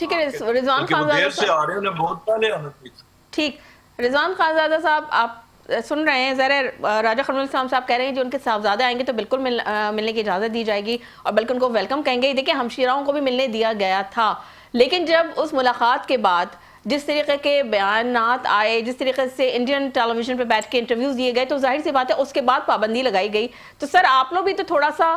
ٹھیک ہے رضوان خانزادہ صاحب، ٹھیک رضوان خانزادہ صاحب آپ سن رہے ہیں، ذرا راجہ خرم الاسلام صاحب کہہ رہے ہیں جو ان کے صاحبزادے آئیں گے تو بالکل ملنے کی اجازت دی جائے گی اور بلکہ ان کو ویلکم کہیں گے. دیکھیں ہمشیراؤں کو بھی ملنے دیا گیا تھا، لیکن جب اس ملاقات کے بعد جس طریقے کے بیانات آئے، جس طریقے سے انڈین ٹیلی ویژن پہ بیٹھ کے انٹرویوز دیے گئے، تو ظاہر سی بات ہے اس کے بعد پابندی لگائی گئی. تو سر آپ لوگ بھی تو تھوڑا سا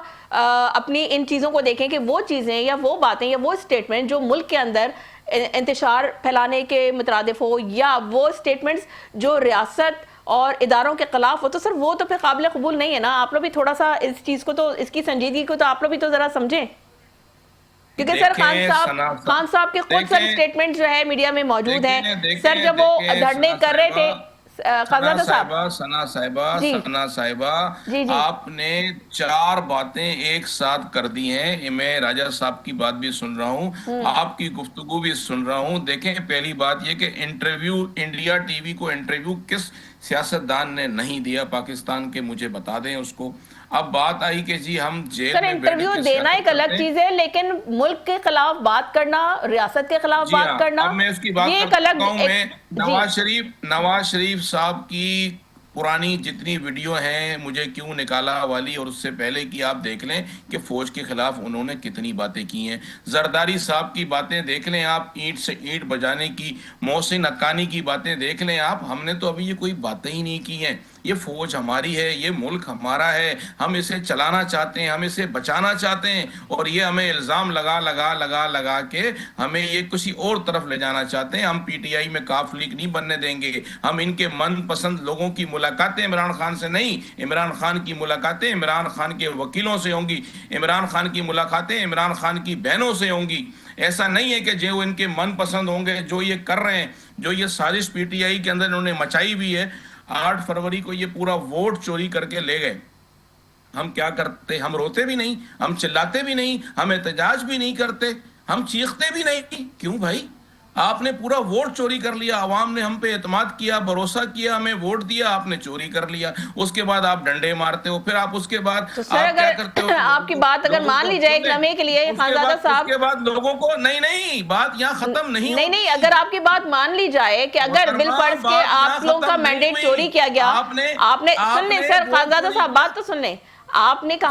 اپنی ان چیزوں کو دیکھیں کہ وہ چیزیں یا وہ باتیں یا وہ اسٹیٹمنٹ جو ملک کے اندر انتشار پھیلانے کے مترادف ہو، یا وہ اسٹیٹمنٹس جو ریاست اور اداروں کے خلاف ہو، تو سر وہ تو پھر قابل قبول نہیں ہے نا. آپ لوگ بھی تھوڑا سا اس چیز کو تو، اس کی سنجیدگی کو تو آپ لوگ بھی تو ذرا سمجھیں، کیونکہ سر خان صاحب کے خود سر اسٹیٹمنٹ جو ہے میڈیا میں موجود ہیں. سر جب وہ دھرنے کر رہے تھے ثنا صاحبہ آپ نے 4 باتیں ایک ساتھ کر دی ہیں. میں راجہ صاحب کی بات بھی سن رہا ہوں، آپ کی گفتگو بھی سن رہا ہوں. دیکھیں پہلی بات یہ کہ انٹرویو انڈیا ٹی وی کو انٹرویو کس سیاستدان نے نہیں دیا پاکستان کے، مجھے بتا دیں اس کو. اب بات آئی کہ جی ہم جیل میں انٹرویو دینا ایک الگ چیز ہے، لیکن ملک کے خلاف بات کرنا، ریاست کے خلاف بات کرنا، اب میں اس کی بات کرتا ہوں. میں نواز شریف صاحب کی پرانی جتنی ویڈیو ہیں مجھے کیوں نکالا والی اور اس سے پہلے کی آپ دیکھ لیں کہ فوج کے خلاف انہوں نے کتنی باتیں کی ہیں. زرداری صاحب کی باتیں دیکھ لیں آپ، اینٹ سے اینٹ بجانے کی، محسن حقانی کی باتیں دیکھ لیں آپ. ہم نے تو ابھی یہ کوئی باتیں ہی نہیں کی ہیں. یہ فوج ہماری ہے، یہ ملک ہمارا ہے، ہم اسے چلانا چاہتے ہیں، ہم اسے بچانا چاہتے ہیں، اور یہ ہمیں الزام لگا کے ہمیں یہ کسی اور طرف لے جانا چاہتے ہیں. ہم پی ٹی آئی میں کاف لیگ نہیں بننے دیں گے. ہم ان کے من پسند لوگوں کی ملاقاتیں عمران خان سے نہیں، عمران خان کی ملاقاتیں عمران خان کے وکیلوں سے ہوں گی، عمران خان کی ملاقاتیں عمران خان کی بہنوں سے ہوں گی. ایسا نہیں ہے کہ جو ان کے من پسند ہوں گے، جو یہ کر رہے ہیں، جو یہ سازش پی ٹی آئی کے اندر انہوں نے مچائی بھی ہے. 8 فروری کو یہ پورا ووٹ چوری کر کے لے گئے. ہم کیا کرتے؟ ہم روتے بھی نہیں، ہم چلاتے بھی نہیں، ہم احتجاج بھی نہیں کرتے، ہم چیختے بھی نہیں. کیوں بھائی؟ آپ نے پورا ووٹ چوری کر لیا. عوام نے ہم پہ اعتماد کیا، بھروسہ کیا، ہمیں ووٹ دیا، آپ نے چوری کر لیا. اس کے بعد آپ ڈنڈے مارتے ہو، پھر آپ اس کے بعد آپ کیا کرتے ہو؟ آپ کی بات اگر مان لی جائے ایک لمحے کے لیے خانزادہ صاحب، اس کے بعد لوگوں کو نہیں بات یہاں ختم نہیں اگر آپ کی بات مان لی جائے کہ اگر بل فرض کے آپ لوگوں کا مینڈیٹ چوری کیا گیا، آپ نے سن لیں سر خانزادہ صاحب بات تو سن لیں. آپ نے کہا